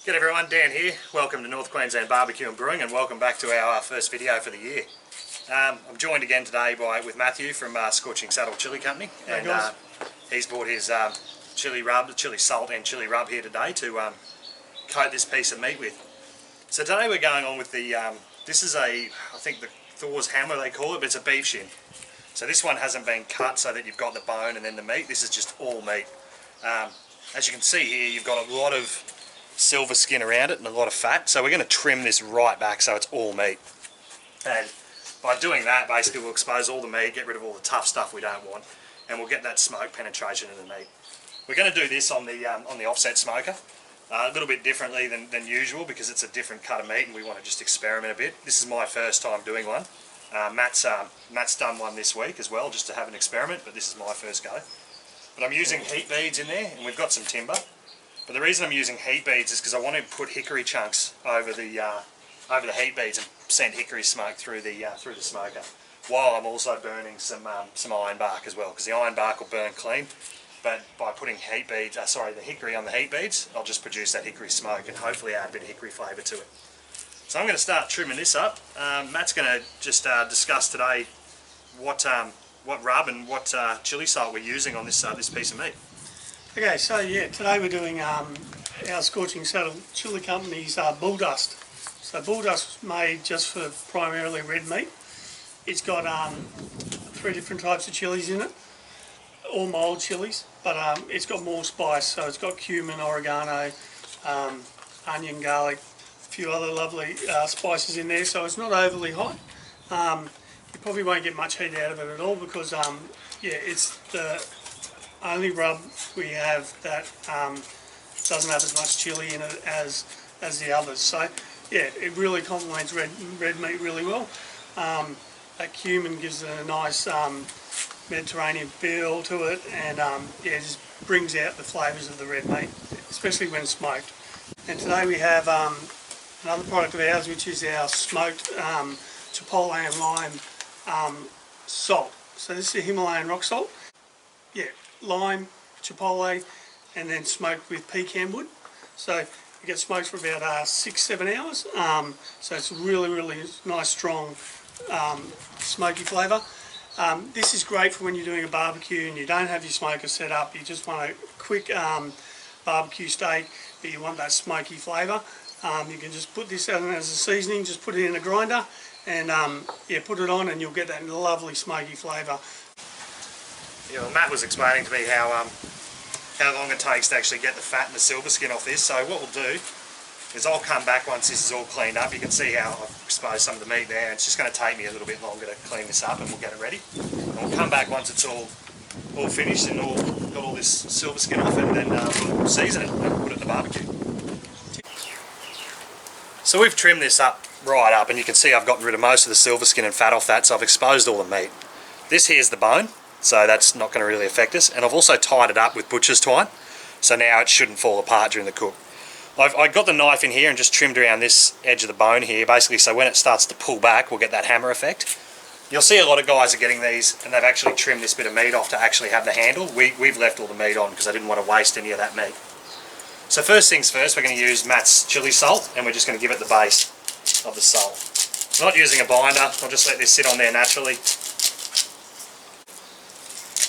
G'day everyone, Dan here. Welcome to North Queensland Barbecue and Brewing, and welcome back to our first video for the year. I'm joined again today with Matthew from Scorching Chilli Company, and he's brought his chili salt and chili rub here today to coat this piece of meat with. So today we're going on with the, this is I think the Thor's hammer they call it, but it's a beef shin. So this one hasn't been cut so that you've got the bone and then the meat. This is just all meat. As you can see here, you've got a lot of silver skin around it and a lot of fat, so we're going to trim this right back so it's all meat. And by doing that, basically we'll expose all the meat, get rid of all the tough stuff we don't want, and we'll get that smoke penetration in the meat. We're going to do this on the offset smoker, a little bit differently than usual because it's a different cut of meat and we want to just experiment a bit. This is my first time doing one. Matt's done one this week as well, just to have an experiment, but this is my first go. But I'm using heat beads in there, and we've got some timber. But the reason I'm using heat beads is because I want to put hickory chunks over the heat beads and send hickory smoke through the smoker, while I'm also burning some iron bark as well, because the iron bark will burn clean. But by putting the hickory on the heat beads, I'll just produce that hickory smoke and hopefully add a bit of hickory flavour to it. So I'm going to start trimming this up. Matt's going to just discuss today what rub and what chili salt we're using on this piece of meat. Okay, so yeah, today we're doing our Scorching Chili Company's Bulldust. So Bulldust was made just for primarily red meat. It's got 3 different types of chilies in it, all mild chilies, but it's got more spice. So it's got cumin, oregano, onion, garlic, a few other lovely spices in there. So it's not overly hot. You probably won't get much heat out of it at all because yeah, it's the only rub we have that doesn't have as much chili in it as the others. So yeah, it really complements red meat really well. That cumin gives it a nice Mediterranean feel to it, and yeah, it just brings out the flavours of the red meat, especially when smoked. And today we have another product of ours, which is our smoked chipotle and lime salt. So this is a Himalayan rock salt. Yeah, lime, chipotle, and then smoked with pecan wood. So it gets smoked for about 6-7 hours. So it's really nice, strong, smoky flavour. This is great for when you're doing a barbecue and you don't have your smoker set up. You just want a quick barbecue steak, but you want that smoky flavour. You can just put this out as a seasoning. Just put it in a grinder, and yeah, put it on, and you'll get that lovely smoky flavour. Yeah, well, Matt was explaining to me how long it takes to actually get the fat and the silver skin off this. So what we'll do is I'll come back once this is all cleaned up. You can see how I've exposed some of the meat there. It's just going to take me a little bit longer to clean this up, and we'll get it ready. And we'll come back once it's all finished and got all this silver skin off it, and then we'll season it and put it in the barbecue. So we've trimmed this up right up, and you can see I've gotten rid of most of the silver skin and fat off that, so I've exposed all the meat. This here's the bone, so that's not going to really affect us, and I've also tied it up with butcher's twine, so now it shouldn't fall apart during the cook. I've got the knife in here and just trimmed around this edge of the bone here, basically, so when it starts to pull back, we'll get that hammer effect. You'll see a lot of guys are getting these, and they've actually trimmed this bit of meat off to actually have the handle. We've left all the meat on because I didn't want to waste any of that meat. So first things first, we're going to use Matt's chili salt, and we're just going to give it the base of the salt. I'm not using a binder, I'll just let this sit on there naturally.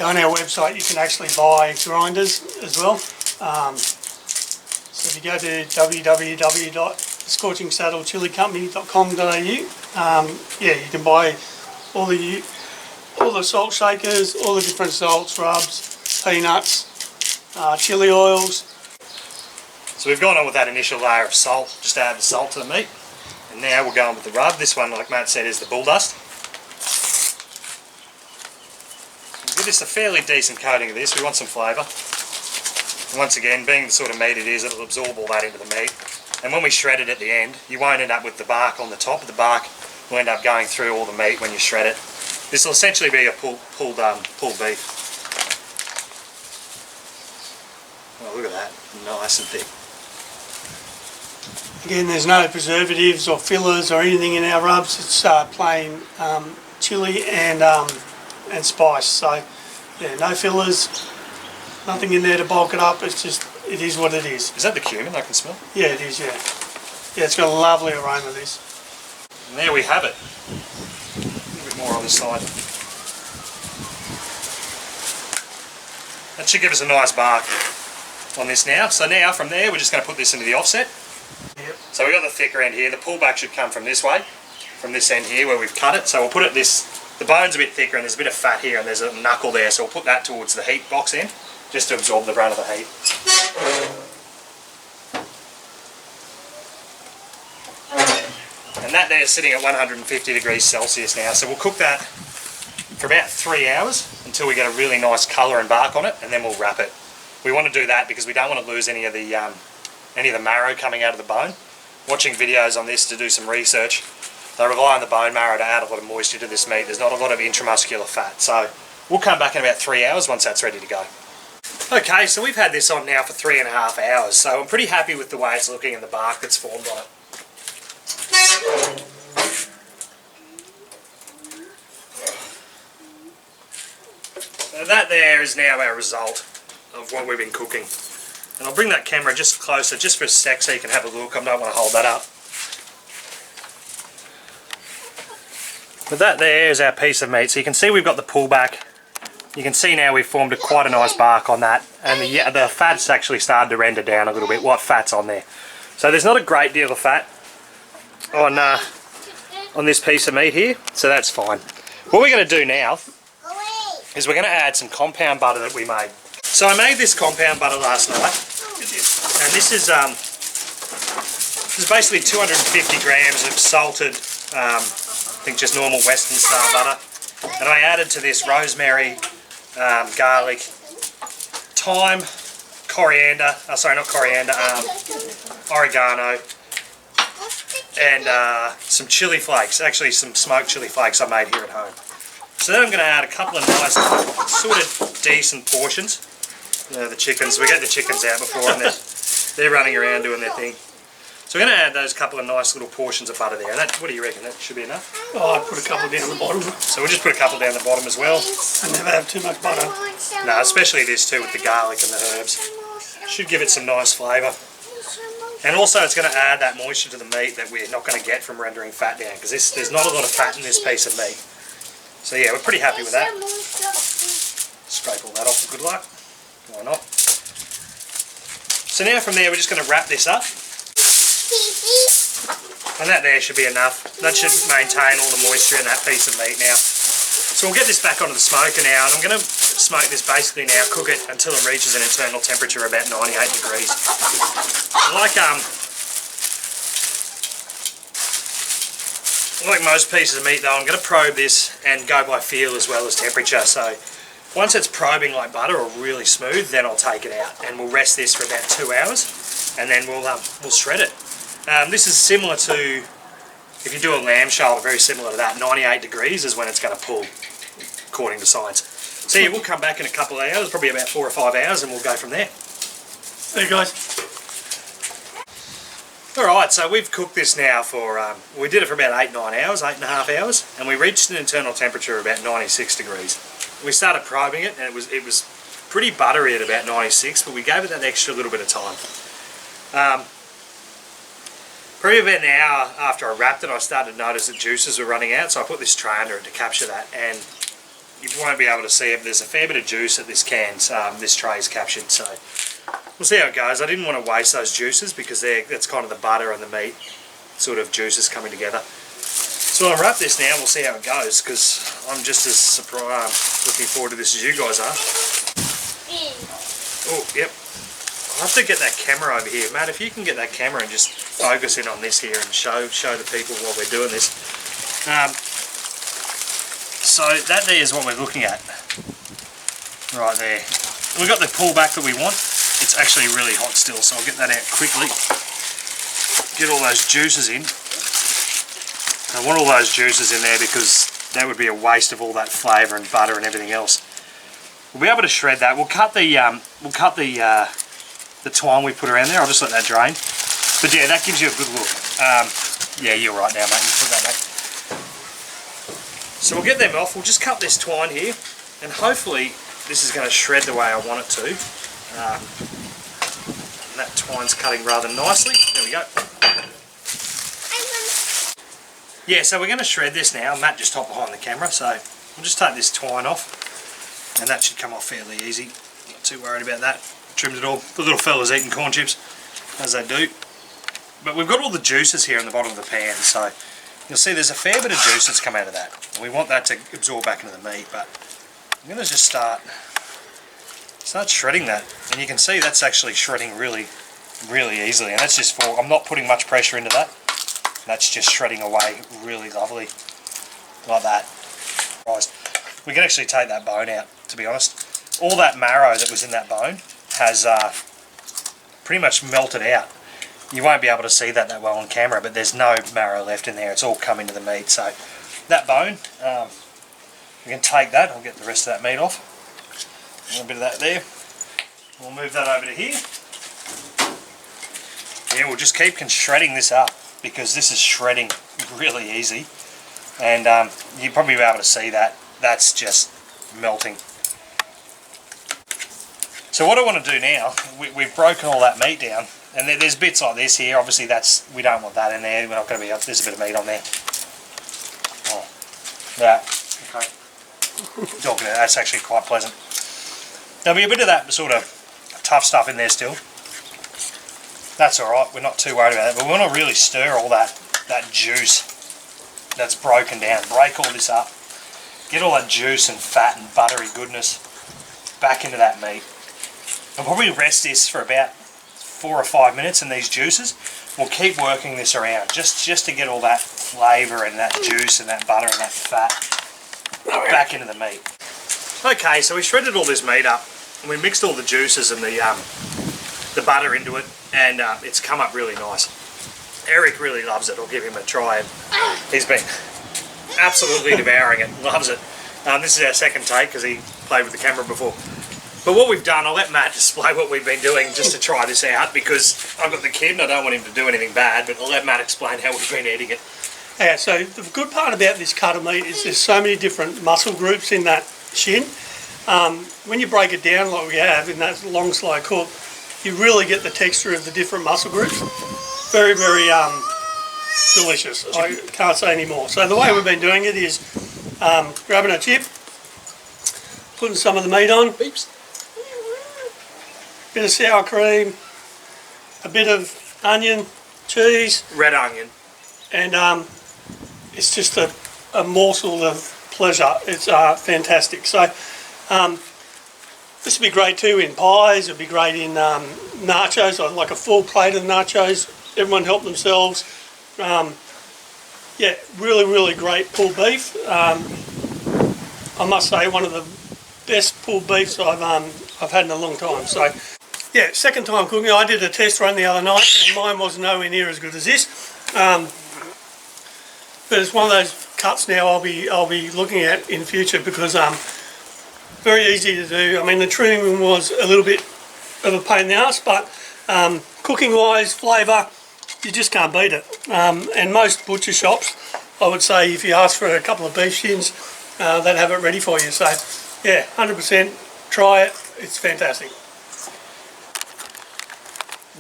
On our website you can actually buy grinders as well. So if you go to www.scorchingchilicompany.com.au, yeah, you can buy all the salt shakers, all the different salts, rubs, peanuts, chili oils. So we've gone on with that initial layer of salt, just add the salt to the meat, and now we're going with the rub. This one, like Matt said, is the Bulldust. We'll give this a fairly decent coating of this. We want some flavour. And once again, being the sort of meat it is, it'll absorb all that into the meat. And when we shred it at the end, you won't end up with the bark on the top. Of the bark will end up going through all the meat when you shred it. This will essentially be a pulled beef. Oh, look at that, nice and thick. Again, there's no preservatives or fillers or anything in our rubs. It's plain chili and spice. So yeah, no fillers, nothing in there to bulk it up. It's just it is what it is. Is that the cumin I can smell? Yeah, it is, yeah. Yeah, it's got a lovely aroma, this. And there we have it. A little bit more on this side. That should give us a nice bark on this now. So now from there we're just going to put this into the offset. Yep. So we've got the thicker end here. The pullback should come from this way, from this end here where we've cut it. So we'll put it the bone's a bit thicker and there's a bit of fat here and there's a knuckle there. So we'll put that towards the heat box end just to absorb the brunt of the heat. And that there is sitting at 150 degrees Celsius now. So we'll cook that for about 3 hours until we get a really nice colour and bark on it, and then we'll wrap it. We want to do that because we don't want to lose any of the marrow coming out of the bone. Watching videos on this to do some research, they rely on the bone marrow to add a lot of moisture to this meat. There's not a lot of intramuscular fat, so we'll come back in about 3 hours once that's ready to go. Okay, so we've had this on now for 3.5 hours, so I'm pretty happy with the way it's looking and the bark that's formed on it. So that there is now our result of what we've been cooking. And I'll bring that camera just closer, just for a sec, so you can have a look. I don't want to hold that up. But that there is our piece of meat. So you can see we've got the pullback. You can see now we've formed quite a nice bark on that. And the fat's actually started to render down a little bit, what fat's on there. So there's not a great deal of fat on this piece of meat here, so that's fine. What we're going to do now is we're going to add some compound butter that we made. So I made this compound butter last night, and this is basically 250 grams of salted, I think just normal Western style butter, and I added to this rosemary, garlic, thyme, coriander, oregano, and some chili flakes, actually some smoked chili flakes I made here at home. So then I'm going to add a couple of nice, sort of decent portions. The chickens, we get the chickens out before and they're running around doing their thing. So we're going to add those couple of nice little portions of butter there. And that, what do you reckon? That should be enough? Oh, I'd put a couple down the bottom. So we'll just put a couple down the bottom as well. I never have too much butter. No, especially this too with the garlic and the herbs. Should give it some nice flavour. And also it's going to add that moisture to the meat that we're not going to get from rendering fat down, because there's not a lot of fat in this piece of meat. So yeah, we're pretty happy with that. Scrape all that off for good luck. Why not? So now from there we're just going to wrap this up. And that there should be enough. That should maintain all the moisture in that piece of meat now. So we'll get this back onto the smoker now, and I'm going to smoke this basically now, cook it until it reaches an internal temperature of about 98 degrees. Like most pieces of meat though, I'm going to probe this and go by feel as well as temperature. So once it's probing like butter or really smooth, then I'll take it out and we'll rest this for about 2 hours, and then we'll shred it. This is similar to, if you do a lamb shoulder, very similar to that. 98 degrees is when it's going to pull, according to science. So yeah, we'll come back in a couple of hours, probably about 4 or 5 hours, and we'll go from there. See you guys. Alright, so we've cooked this now for, we did it for about 8-9 hours, 8.5 hours, and we reached an internal temperature of about 96 degrees. We started probing it, and it was pretty buttery at about 96, but we gave it that extra little bit of time. Probably about an hour after I wrapped it, I started to notice that juices were running out, so I put this tray under it to capture that, and you won't be able to see it, but there's a fair bit of juice at this can, this tray is captured, so we'll see how it goes. I didn't want to waste those juices because that's kind of the butter and the meat sort of juices coming together. So I'll wrap this now, we'll see how it goes, because I'm just as surprised, looking forward to this as you guys are. Oh, yep. I'll have to get that camera over here. Matt, if you can get that camera and just focus in on this here and show the people while we're doing this. So that there is what we're looking at. Right there. We've got the pullback that we want. It's actually really hot still, so I'll get that out quickly. Get all those juices in. I want all those juices in there because that would be a waste of all that flavour and butter and everything else. We'll be able to shred that. We'll cut the twine we put around there. I'll just let that drain. But yeah, that gives you a good look. Yeah, you're right now, mate. You put that back. So we'll get them off. We'll just cut this twine here, and hopefully this is going to shred the way I want it to. And that twine's cutting rather nicely. There we go. Yeah, so we're going to shred this now. Matt just hopped behind the camera, so we'll just take this twine off. And that should come off fairly easy. Not too worried about that. Trimmed it all. The little fella's eating corn chips, as they do. But we've got all the juices here in the bottom of the pan, so you'll see there's a fair bit of juice that's come out of that. And we want that to absorb back into the meat, but I'm going to just start shredding that. And you can see that's actually shredding really, really easily. And that's just for, I'm not putting much pressure into that. That's just shredding away really lovely, like that. We can actually take that bone out, to be honest. All that marrow that was in that bone has pretty much melted out. You won't be able to see that well on camera, but there's no marrow left in there. It's all come into the meat. So that bone, we can take that. I'll get the rest of that meat off. A little bit of that there. We'll move that over to here. Yeah, we'll just keep shredding this up because this is shredding really easy. And you'll probably be able to see that. That's just melting. So what I want to do now, we've broken all that meat down. And there's bits like this here. Obviously, we don't want that in there. We're not going to be. There's a bit of meat on there. Oh, yeah. Okay. Talking. That's actually quite pleasant. There'll be a bit of that sort of tough stuff in there still. That's all right. We're not too worried about it. But we want to really stir all that juice that's broken down. Break all this up. Get all that juice and fat and buttery goodness back into that meat. I'll probably rest this for about 4 or 5 minutes in these juices. We'll keep working this around just to get all that flavour and that juice and that butter and that fat back into the meat. Okay, so we shredded all this meat up and we mixed all the juices and the butter into it, and it's come up really nice. Eric really loves it. I'll give him a try. And he's been absolutely devouring it. Loves it. This is our second take because he played with the camera before. But what we've done, I'll let Matt display what we've been doing just to try this out because I've got the kid and I don't want him to do anything bad, but I'll let Matt explain how we've been eating it. Yeah, so the good part about this cut of meat is there's so many different muscle groups in that shin. When you break it down like we have in that long slow cook, you really get the texture of the different muscle groups. Very, very delicious. I can't say any more. So the way we've been doing it is grabbing a chip, putting some of the meat on, beeps. Bit of sour cream, a bit of onion, cheese, red onion, and it's just a morsel of pleasure. It's fantastic. So this would be great too in pies. It'd be great in nachos, like a full plate of nachos. Everyone help themselves. Yeah, really, really great pulled beef. I must say, one of the best pulled beefs I've had in a long time. So. Yeah, second time cooking. I did a test run the other night and mine was nowhere near as good as this. But it's one of those cuts now I'll be looking at in future because very easy to do. I mean, the trimming was a little bit of a pain in the ass, but cooking wise, flavour, you just can't beat it. And most butcher shops, I would say, if you ask for a couple of beef shins, they'd have it ready for you. So yeah, 100%, try it. It's fantastic.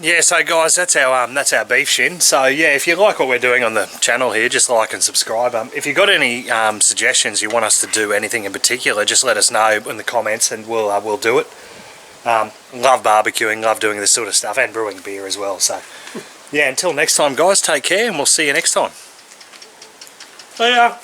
Yeah, so guys, that's our beef shin. So yeah, if you like what we're doing on the channel here, just like and subscribe. If you've got any suggestions, you want us to do anything in particular, just let us know in the comments and we'll do it. Love barbecuing, love doing this sort of stuff, and brewing beer as well. So yeah, until next time guys, take care and we'll see you next time. See ya.